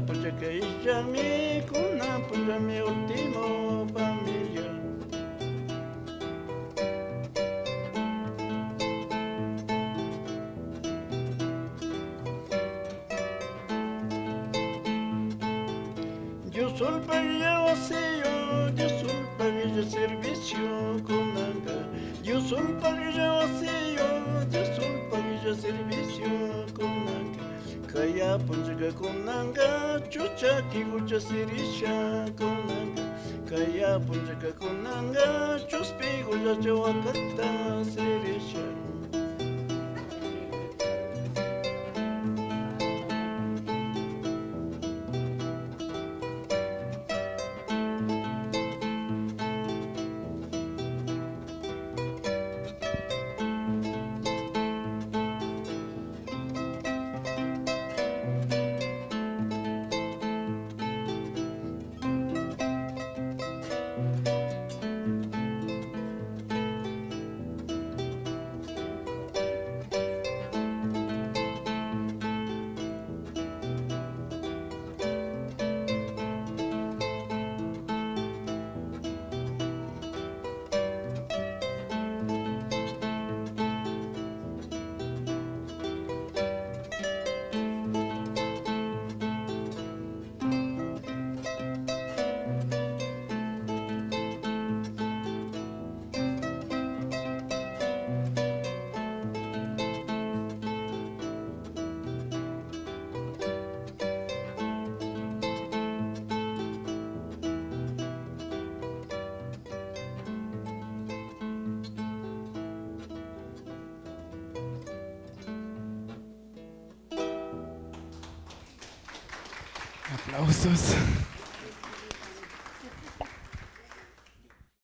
pucha que ella mi cuna, pucha mi último familia. Yo soy para vacío, yo soy para el servicio con anga. Yo soy para vacío, yo soy para el servicio con anga. Kaya punjaga con anga, chucha ki gucha sirisha con anga. Kaya punjaga con anga, chuspi gucha chawakata sirisha. Aplausos.